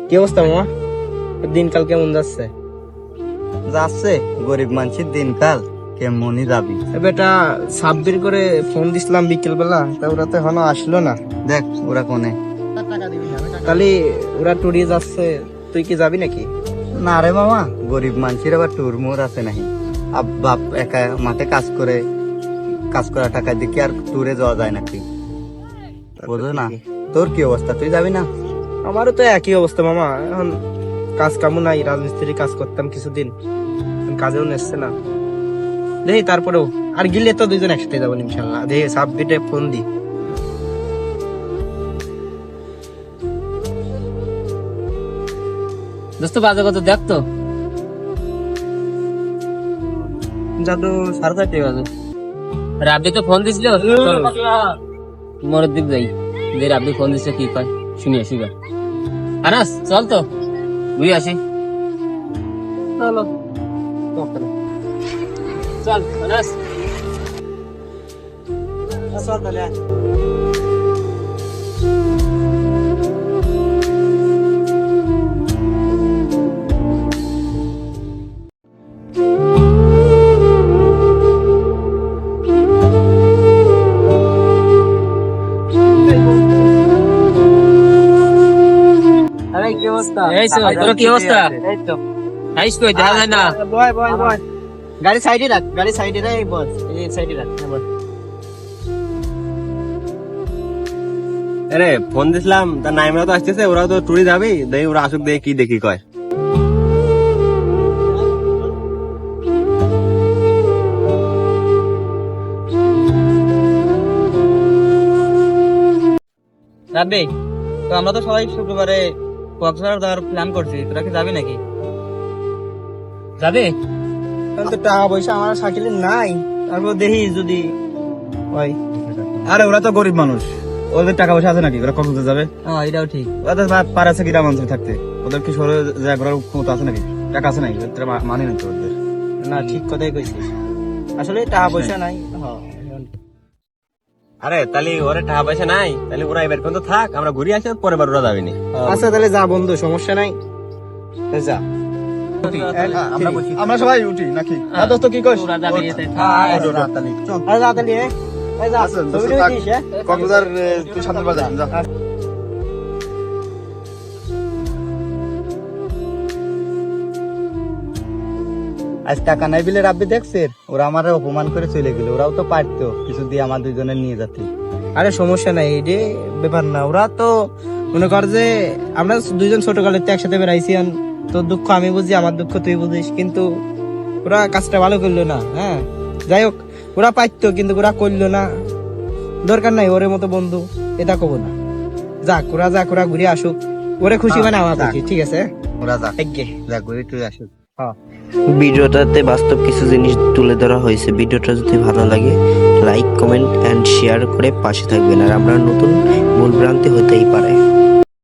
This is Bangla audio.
কি অবস্থা মামা? দিনকাল কেমন যাচ্ছে? যাচ্ছে, গরিব মানুষের দিনকাল কেমনই যাবি। বেটা সাব্বির করে ফোন দিছিলাম বিকেল বেলা, তা ওরা তো এখনো আসলো না। দেখ ওরা কোনে। তাহলে ওরা টুরিয়ে যাচ্ছে, তুই কি যাবি নাকি? না রে মামা, গরিব মানুষের আবার টুর মুর আছে নাকি? বাপ একা মাঠে কাজ করে, কাজ করা টাকা দিয়ে কি আর ট্যুরে যাওয়া যায় নাকি? বোঝো না? তোর কি অবস্থা, তুই যাবি না? আমারও তো একই অবস্থা মামা। এখন কাজ কামও নাই, রাজমিস্ত্রি কাজ করতাম কিছুদিন, এখন কাজেও নেসছে না। দেখি তারপরেও আর গিলে তো দুইজন একসাথে যাবো ইনশাল্লাহ। দেখি সাব্বিরে ফোন দি। দোস্ত বাজে কত দেখ তো, যাদু 4:30 বাজে। রাব্বি তো ফোন দিছিল, মোর দিক যাই যে রাব্বি ফোন দিছে কি কয় শুনি আসি গা। আনাস চল তো ঘুরে আসি। চলো চল আনাস। চল তাহলে। আরে কি অবস্থা? এই তো, তোর কি অবস্থা? এই তো আইস কই দেখা যায় না। বয় বয় বয়, গাড়ি সাইডে রাখ, গাড়ি সাইডে রাখ, বস এই সাইডে রাখ। বস। আরে ফোন দিছিলাম, তা নাইমরা তো আসতেছে, ওরাও তো ট্যুরে যাবে, দেখি ওরা আসুক, দেখি কি দেখি কয়। যাবি তো? আমরা তো সবাই শুক্রবারে কক্সবাজার যাওয়ার প্ল্যান করছি, তোরা কি যাবি নাকি? যাবে এখন তো টাকা পয়সা আমার সাইকেলে নাই, তারপর দেখি যদি হয়। আরে ওরা তো গরিব মানুষ, ওদের টাকা পয়সা আছে নাকি ওরা কক্সবাজার যাবে? হ্যাঁ এটাও ঠিক। ওদের পার আছে গ্রাম অঞ্চলে থাকতে, ওদের কি শহরে যা ঘোরার ক্ষমতা আছে নাকি? টাকা আছে নাকি? ওদের মানে না তো ওদের। না, ঠিক কথাই কইছিস, আসলে টাকা পয়সা নাই। হ্যাঁ আরে তাহলে ওরা টাকা পয়সা নাই, তাহলে ওরা এবার পর্যন্ত থাক, আমরা ঘুরে আসি, পরের বার ওরা যাবে না। আচ্ছা তাহলে যা বন্ধু, সমস্যা নাই, যা। আমরা সবাই উঠি নাকি? দোস্ত কি কইস? ওরা যাবে এতে। আরে যা তাহলে, এই যা, ছবিটা উঠিস, হ্যাঁ? কক্সবাজার তুই সামনের বার যা। আজ টাকা নাই বিলে রাব্বি দেখছে, ওরা আমার অপমান করে চলে গেল। ওরাও তো পারতো কিছু দিয়ে আমার দুজনের নিয়ে যেতে। আরে সমস্যা নাই, এটা ব্যাপার না। ওরা তো মনে কর যে আমরা দুইজন ছোটকালের তো একসাথে বেড়াইছি, আর তোর দুঃখ আমি বুঝি, আমার দুঃখ তুই বুঝিস, কিন্তু ওরা কাজটা ভালো করলো না। হ্যাঁ যাই হোক, ওরা পাইতো কিন্তু ওরা করলো না। দরকার নাই ওরে মতো বন্ধু, এটা কব না। যাক ওরা ঘুরে আসুক, ওরে খুশি মানে আমার খুশি, ঠিক আছে? ওরা যা এগে যা ঘুরে টুরে আসুক। ভিডিওটাতে বাস্তব কিছু জিনিস তুলে ধরা হয়েছে। ভিডিওটা যদি ভালো লাগে লাইক কমেন্ট এন্ড শেয়ার করে পাশে থাকবেন। আর আমরা নতুন ভুল ভ্রান্তি হতেই পারে।